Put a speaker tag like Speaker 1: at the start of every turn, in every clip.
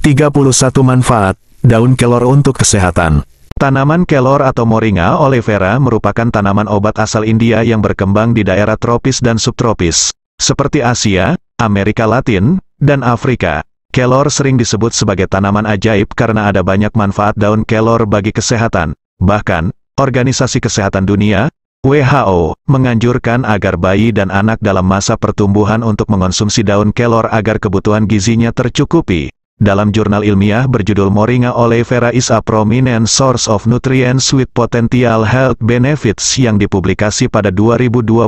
Speaker 1: 31 manfaat daun kelor untuk kesehatan. Tanaman kelor atau Moringa oleifera merupakan tanaman obat asal India yang berkembang di daerah tropis dan subtropis, seperti Asia, Amerika Latin, dan Afrika. Kelor sering disebut sebagai tanaman ajaib karena ada banyak manfaat daun kelor bagi kesehatan. Bahkan, Organisasi Kesehatan Dunia, WHO, menganjurkan agar bayi dan anak dalam masa pertumbuhan untuk mengonsumsi daun kelor agar kebutuhan gizinya tercukupi. Dalam jurnal ilmiah berjudul Moringa oleifera is a prominent source of nutrients with potential health benefits yang dipublikasi pada 2021,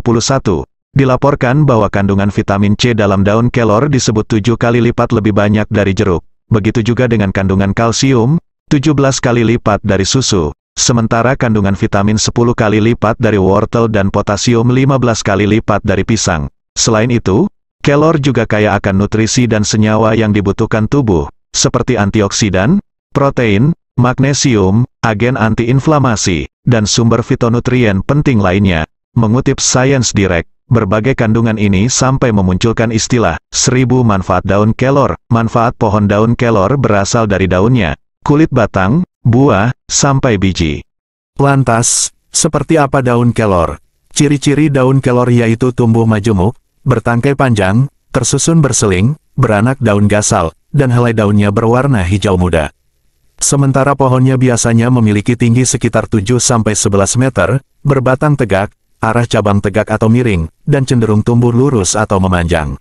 Speaker 1: dilaporkan bahwa kandungan vitamin C dalam daun kelor disebut 7 kali lipat lebih banyak dari jeruk. Begitu juga dengan kandungan kalsium, 17 kali lipat dari susu. Sementara kandungan vitamin 10 kali lipat dari wortel dan potasium 15 kali lipat dari pisang. Selain itu, kelor juga kaya akan nutrisi dan senyawa yang dibutuhkan tubuh, seperti antioksidan, protein, magnesium, agen antiinflamasi, dan sumber fitonutrien penting lainnya. Mengutip Science Direct, berbagai kandungan ini sampai memunculkan istilah 1000 manfaat daun kelor. Manfaat pohon daun kelor berasal dari daunnya, kulit batang, buah, sampai biji. Lantas, seperti apa daun kelor? Ciri-ciri daun kelor yaitu tumbuh majemuk, bertangkai panjang, tersusun berseling, beranak daun gasal, dan helai daunnya berwarna hijau muda. Sementara pohonnya biasanya memiliki tinggi sekitar 7-11 meter, berbatang tegak, arah cabang tegak atau miring, dan cenderung tumbuh lurus atau memanjang.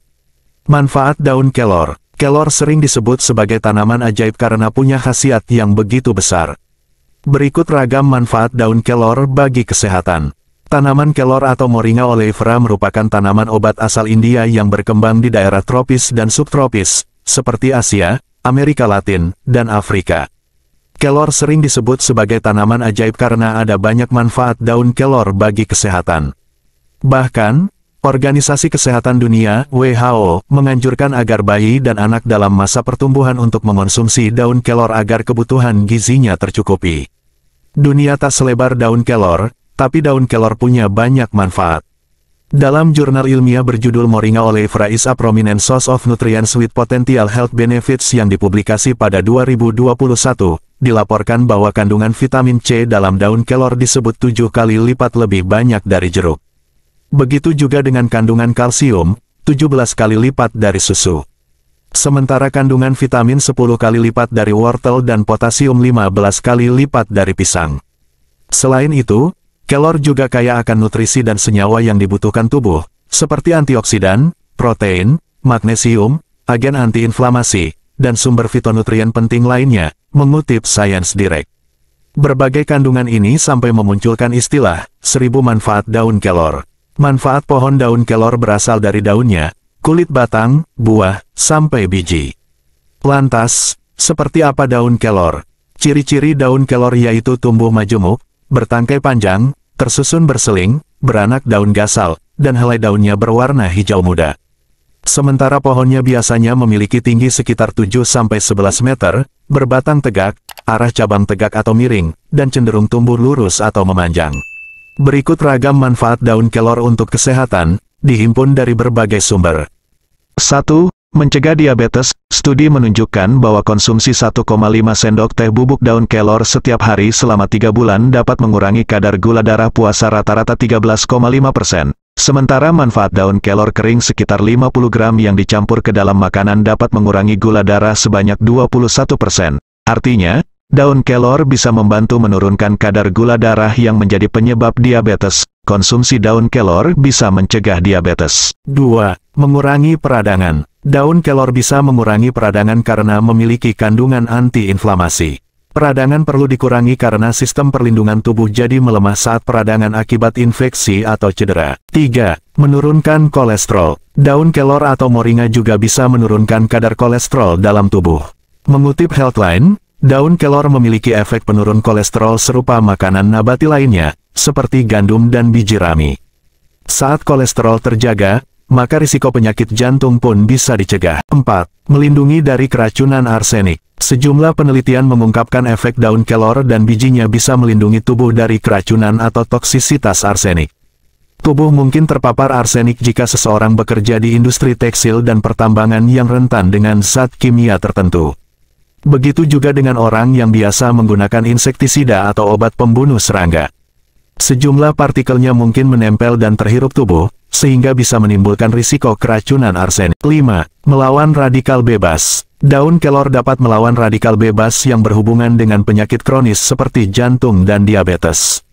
Speaker 1: Manfaat daun kelor. Kelor sering disebut sebagai tanaman ajaib karena punya khasiat yang begitu besar. Berikut ragam manfaat daun kelor bagi kesehatan. Tanaman kelor atau Moringa oleifera merupakan tanaman obat asal India yang berkembang di daerah tropis dan subtropis, seperti Asia, Amerika Latin, dan Afrika. Kelor sering disebut sebagai tanaman ajaib karena ada banyak manfaat daun kelor bagi kesehatan. Bahkan, Organisasi Kesehatan Dunia (WHO) menganjurkan agar bayi dan anak dalam masa pertumbuhan untuk mengonsumsi daun kelor agar kebutuhan gizinya tercukupi. Dunia tak selebar daun kelor, tapi daun kelor punya banyak manfaat. Dalam jurnal ilmiah berjudul Moringa oleifera is a prominent source of nutrients with potential health benefits yang dipublikasi pada 2021, dilaporkan bahwa kandungan vitamin C dalam daun kelor disebut 7 kali lipat lebih banyak dari jeruk. Begitu juga dengan kandungan kalsium, 17 kali lipat dari susu. Sementara kandungan vitamin 10 kali lipat dari wortel dan potasium 15 kali lipat dari pisang. Selain itu, kelor juga kaya akan nutrisi dan senyawa yang dibutuhkan tubuh, seperti antioksidan, protein, magnesium, agen antiinflamasi, dan sumber fitonutrien penting lainnya, mengutip Science Direct. Berbagai kandungan ini sampai memunculkan istilah 1000 manfaat daun kelor. Manfaat pohon daun kelor berasal dari daunnya, kulit batang, buah, sampai biji. Lantas, seperti apa daun kelor? Ciri-ciri daun kelor yaitu tumbuh majemuk, bertangkai panjang, tersusun berseling, beranak daun gasal, dan helai daunnya berwarna hijau muda. Sementara pohonnya biasanya memiliki tinggi sekitar 7-11 meter, berbatang tegak, arah cabang tegak atau miring, dan cenderung tumbuh lurus atau memanjang. Berikut ragam manfaat daun kelor untuk kesehatan, dihimpun dari berbagai sumber. 1. Mencegah diabetes. Studi menunjukkan bahwa konsumsi 1,5 sendok teh bubuk daun kelor setiap hari selama 3 bulan dapat mengurangi kadar gula darah puasa rata-rata 13,5%. Sementara manfaat daun kelor kering sekitar 50 gram yang dicampur ke dalam makanan dapat mengurangi gula darah sebanyak 21%. Artinya, daun kelor bisa membantu menurunkan kadar gula darah yang menjadi penyebab diabetes. Konsumsi daun kelor bisa mencegah diabetes. 2. Mengurangi peradangan. Daun kelor bisa mengurangi peradangan karena memiliki kandungan antiinflamasi. Peradangan perlu dikurangi karena sistem perlindungan tubuh jadi melemah saat peradangan akibat infeksi atau cedera. 3. Menurunkan kolesterol. Daun kelor atau Moringa juga bisa menurunkan kadar kolesterol dalam tubuh. Mengutip Healthline, daun kelor memiliki efek penurun kolesterol serupa makanan nabati lainnya, seperti gandum dan biji rami. Saat kolesterol terjaga, maka risiko penyakit jantung pun bisa dicegah. 4. Melindungi dari keracunan arsenik. Sejumlah penelitian mengungkapkan efek daun kelor dan bijinya bisa melindungi tubuh dari keracunan atau toksisitas arsenik. Tubuh mungkin terpapar arsenik jika seseorang bekerja di industri tekstil dan pertambangan yang rentan dengan zat kimia tertentu. Begitu juga dengan orang yang biasa menggunakan insektisida atau obat pembunuh serangga. Sejumlah partikelnya mungkin menempel dan terhirup tubuh, sehingga bisa menimbulkan risiko keracunan arsenik. 5. Melawan radikal bebas. Daun kelor dapat melawan radikal bebas yang berhubungan dengan penyakit kronis seperti jantung dan diabetes.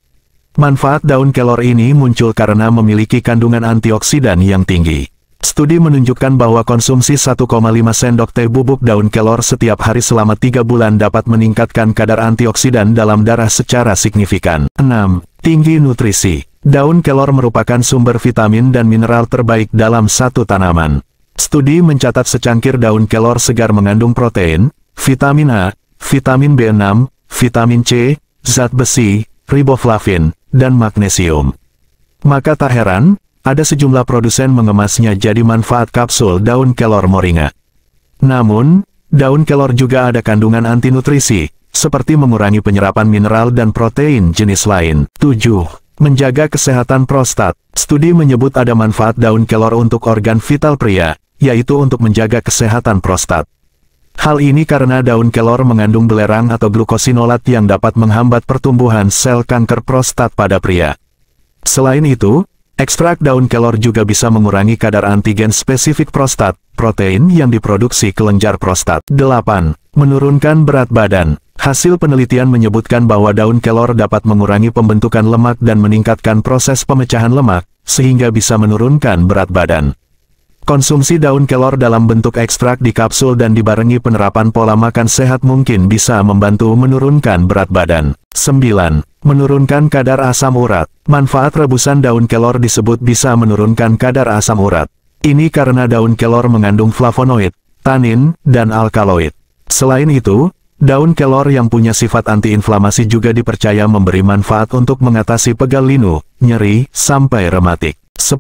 Speaker 1: Manfaat daun kelor ini muncul karena memiliki kandungan antioksidan yang tinggi. Studi menunjukkan bahwa konsumsi 1,5 sendok teh bubuk daun kelor setiap hari selama 3 bulan dapat meningkatkan kadar antioksidan dalam darah secara signifikan. 6. Tinggi nutrisi. Daun kelor merupakan sumber vitamin dan mineral terbaik dalam satu tanaman. Studi mencatat secangkir daun kelor segar mengandung protein, vitamin A, vitamin B6, vitamin C, zat besi, riboflavin, dan magnesium. Maka tak heran, ada sejumlah produsen mengemasnya jadi manfaat kapsul daun kelor moringa. Namun, daun kelor juga ada kandungan antinutrisi, seperti mengurangi penyerapan mineral dan protein jenis lain. 7. Menjaga kesehatan prostat. Studi menyebut ada manfaat daun kelor untuk organ vital pria, yaitu untuk menjaga kesehatan prostat. Hal ini karena daun kelor mengandung belerang atau glukosinolat yang dapat menghambat pertumbuhan sel kanker prostat pada pria. Selain itu, ekstrak daun kelor juga bisa mengurangi kadar antigen spesifik prostat, protein yang diproduksi kelenjar prostat. 8. Menurunkan berat badan. Hasil penelitian menyebutkan bahwa daun kelor dapat mengurangi pembentukan lemak dan meningkatkan proses pemecahan lemak, sehingga bisa menurunkan berat badan. Konsumsi daun kelor dalam bentuk ekstrak di kapsul dan dibarengi penerapan pola makan sehat mungkin bisa membantu menurunkan berat badan. 9. Menurunkan kadar asam urat. Manfaat rebusan daun kelor disebut bisa menurunkan kadar asam urat. Ini karena daun kelor mengandung flavonoid, tanin, dan alkaloid. Selain itu, daun kelor yang punya sifat antiinflamasi juga dipercaya memberi manfaat untuk mengatasi pegal linu, nyeri, sampai rematik. 10.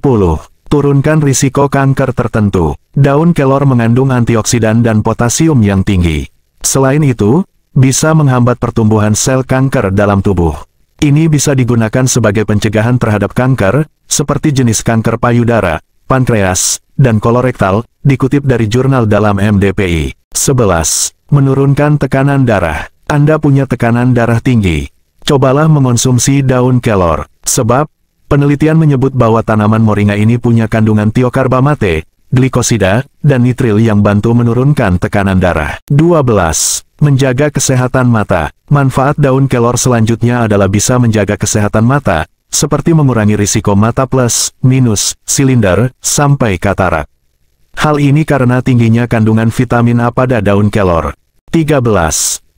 Speaker 1: Turunkan risiko kanker tertentu. Daun kelor mengandung antioksidan dan potasium yang tinggi. Selain itu, bisa menghambat pertumbuhan sel kanker dalam tubuh. Ini bisa digunakan sebagai pencegahan terhadap kanker, seperti jenis kanker payudara, pankreas, dan kolorektal, dikutip dari jurnal dalam MDPI. 11. Menurunkan tekanan darah. Anda punya tekanan darah tinggi. Cobalah mengonsumsi daun kelor. Sebab, penelitian menyebut bahwa tanaman moringa ini punya kandungan tiokarbamate, glikosida, dan nitril yang bantu menurunkan tekanan darah. 12. Menjaga kesehatan mata. Manfaat daun kelor selanjutnya adalah bisa menjaga kesehatan mata, seperti mengurangi risiko mata plus, minus, silinder, sampai katarak. Hal ini karena tingginya kandungan vitamin A pada daun kelor. 13.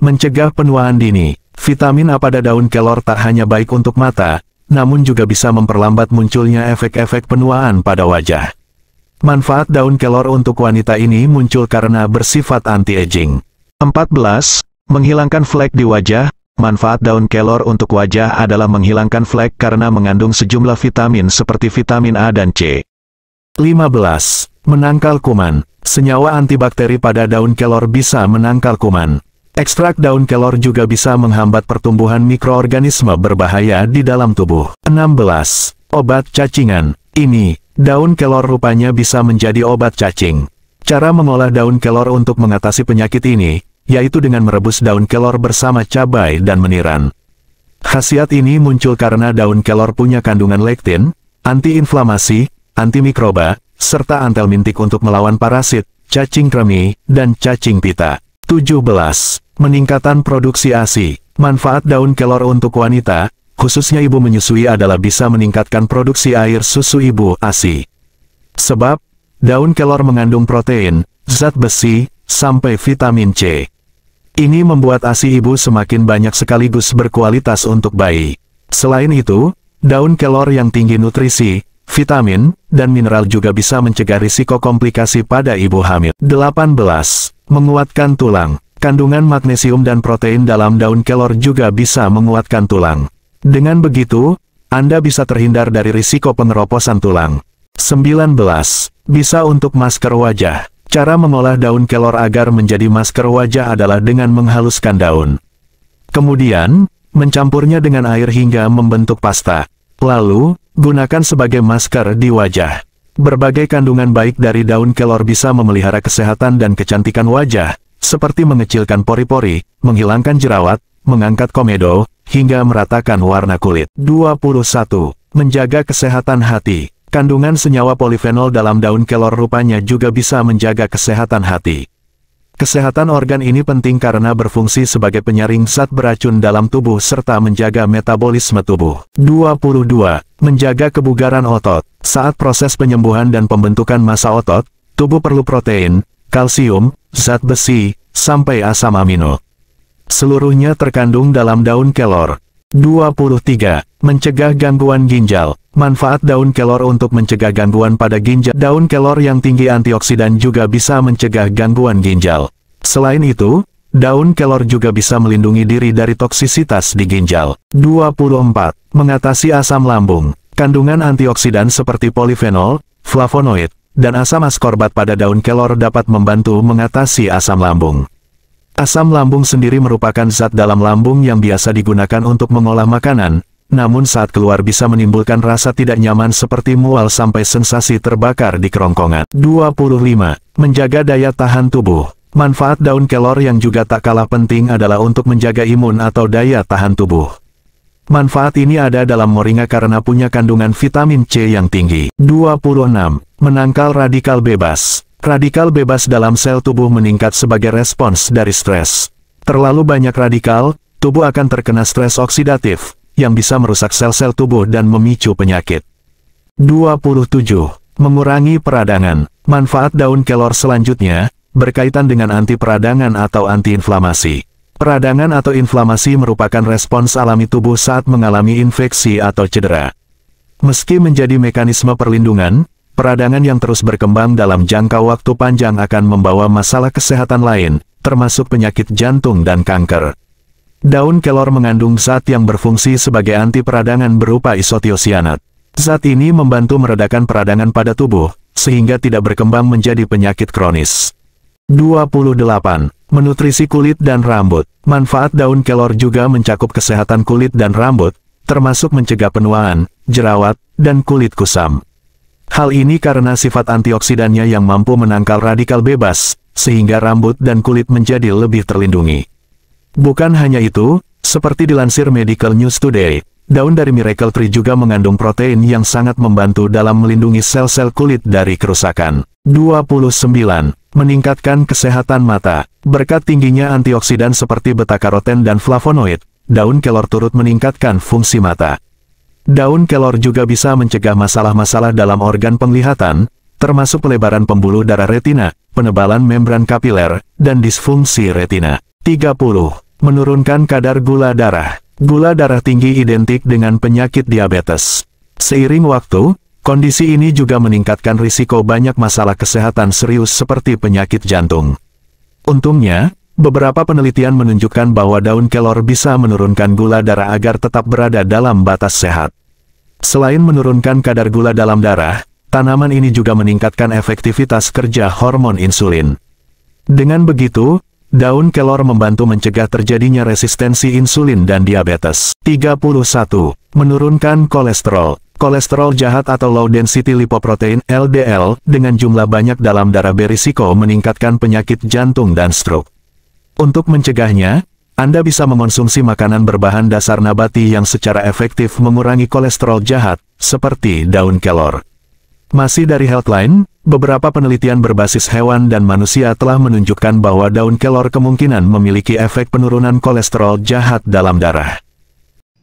Speaker 1: Mencegah penuaan dini. Vitamin A pada daun kelor tak hanya baik untuk mata, namun juga bisa memperlambat munculnya efek-efek penuaan pada wajah. Manfaat daun kelor untuk wanita ini muncul karena bersifat anti-aging. 14. Menghilangkan flek di wajah. Manfaat daun kelor untuk wajah adalah menghilangkan flek karena mengandung sejumlah vitamin seperti vitamin A dan C. 15. Menangkal kuman. Senyawa antibakteri pada daun kelor bisa menangkal kuman. Ekstrak daun kelor juga bisa menghambat pertumbuhan mikroorganisme berbahaya di dalam tubuh. 16. Obat cacingan. Ini, daun kelor rupanya bisa menjadi obat cacing. Cara mengolah daun kelor untuk mengatasi penyakit ini, yaitu dengan merebus daun kelor bersama cabai dan meniran. Khasiat ini muncul karena daun kelor punya kandungan lektin, antiinflamasi, antimikroba, serta antelmintik untuk melawan parasit, cacing kremi, dan cacing pita. 17. Meningkatan produksi ASI. Manfaat daun kelor untuk wanita, khususnya ibu menyusui adalah bisa meningkatkan produksi air susu ibu ASI. Sebab, daun kelor mengandung protein, zat besi, sampai vitamin C. Ini membuat ASI ibu semakin banyak sekaligus berkualitas untuk bayi. Selain itu, daun kelor yang tinggi nutrisi, vitamin, dan mineral juga bisa mencegah risiko komplikasi pada ibu hamil. 18. Menguatkan tulang. Kandungan magnesium dan protein dalam daun kelor juga bisa menguatkan tulang. Dengan begitu, Anda bisa terhindar dari risiko pengeroposan tulang. 19. Bisa untuk masker wajah. Cara mengolah daun kelor agar menjadi masker wajah adalah dengan menghaluskan daun. Kemudian, mencampurnya dengan air hingga membentuk pasta. Lalu, gunakan sebagai masker di wajah. Berbagai kandungan baik dari daun kelor bisa memelihara kesehatan dan kecantikan wajah, seperti mengecilkan pori-pori, menghilangkan jerawat, mengangkat komedo, hingga meratakan warna kulit. 21. Menjaga kesehatan hati. Kandungan senyawa polifenol dalam daun kelor rupanya juga bisa menjaga kesehatan hati. Kesehatan organ ini penting karena berfungsi sebagai penyaring zat beracun dalam tubuh serta menjaga metabolisme tubuh. 22. Menjaga kebugaran otot. Saat proses penyembuhan dan pembentukan massa otot, tubuh perlu protein, kalsium, zat besi, sampai asam amino. Seluruhnya terkandung dalam daun kelor. 23. Mencegah gangguan ginjal. Manfaat daun kelor untuk mencegah gangguan pada ginjal. Daun kelor yang tinggi antioksidan juga bisa mencegah gangguan ginjal. Selain itu, daun kelor juga bisa melindungi diri dari toksisitas di ginjal. 24. Mengatasi asam lambung. Kandungan antioksidan seperti polifenol, flavonoid, dan asam askorbat pada daun kelor dapat membantu mengatasi asam lambung. Asam lambung sendiri merupakan zat dalam lambung yang biasa digunakan untuk mengolah makanan, namun saat keluar bisa menimbulkan rasa tidak nyaman seperti mual sampai sensasi terbakar di kerongkongan. 25. Menjaga daya tahan tubuh. Manfaat daun kelor yang juga tak kalah penting adalah untuk menjaga imun atau daya tahan tubuh. Manfaat ini ada dalam moringa karena punya kandungan vitamin C yang tinggi. 26. Menangkal radikal bebas. Radikal bebas dalam sel tubuh meningkat sebagai respons dari stres. Terlalu banyak radikal, tubuh akan terkena stres oksidatif, yang bisa merusak sel-sel tubuh dan memicu penyakit. 27. Mengurangi peradangan. Manfaat daun kelor selanjutnya, berkaitan dengan anti peradangan atau antiinflamasi. Peradangan atau inflamasi merupakan respons alami tubuh saat mengalami infeksi atau cedera. Meski menjadi mekanisme perlindungan, peradangan yang terus berkembang dalam jangka waktu panjang akan membawa masalah kesehatan lain, termasuk penyakit jantung dan kanker. Daun kelor mengandung zat yang berfungsi sebagai anti peradangan berupa isotiosianat. Zat ini membantu meredakan peradangan pada tubuh, sehingga tidak berkembang menjadi penyakit kronis. 28. Menutrisi kulit dan rambut. Manfaat daun kelor juga mencakup kesehatan kulit dan rambut, termasuk mencegah penuaan, jerawat, dan kulit kusam. Hal ini karena sifat antioksidannya yang mampu menangkal radikal bebas, sehingga rambut dan kulit menjadi lebih terlindungi. Bukan hanya itu, seperti dilansir Medical News Today, daun dari Miracle Tree juga mengandung protein yang sangat membantu dalam melindungi sel-sel kulit dari kerusakan. 29. Meningkatkan kesehatan mata. Berkat tingginya antioksidan seperti beta-karoten dan flavonoid, daun kelor turut meningkatkan fungsi mata. Daun kelor juga bisa mencegah masalah-masalah dalam organ penglihatan, termasuk pelebaran pembuluh darah retina, penebalan membran kapiler, dan disfungsi retina. 30. Menurunkan kadar gula darah. Gula darah tinggi identik dengan penyakit diabetes. Seiring waktu, kondisi ini juga meningkatkan risiko banyak masalah kesehatan serius seperti penyakit jantung. Untungnya, beberapa penelitian menunjukkan bahwa daun kelor bisa menurunkan gula darah agar tetap berada dalam batas sehat. Selain menurunkan kadar gula dalam darah, tanaman ini juga meningkatkan efektivitas kerja hormon insulin. Dengan begitu, daun kelor membantu mencegah terjadinya resistensi insulin dan diabetes. 31. Menurunkan kolesterol. Kolesterol jahat atau low density lipoprotein (LDL) dengan jumlah banyak dalam darah berisiko meningkatkan penyakit jantung dan stroke. Untuk mencegahnya, Anda bisa mengonsumsi makanan berbahan dasar nabati yang secara efektif mengurangi kolesterol jahat, seperti daun kelor. Masih dari Healthline, beberapa penelitian berbasis hewan dan manusia telah menunjukkan bahwa daun kelor kemungkinan memiliki efek penurunan kolesterol jahat dalam darah.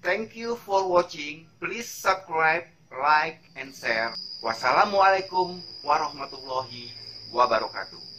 Speaker 2: Thank you for watching. Please subscribe, like, and share. Wassalamualaikum warahmatullahi wabarakatuh.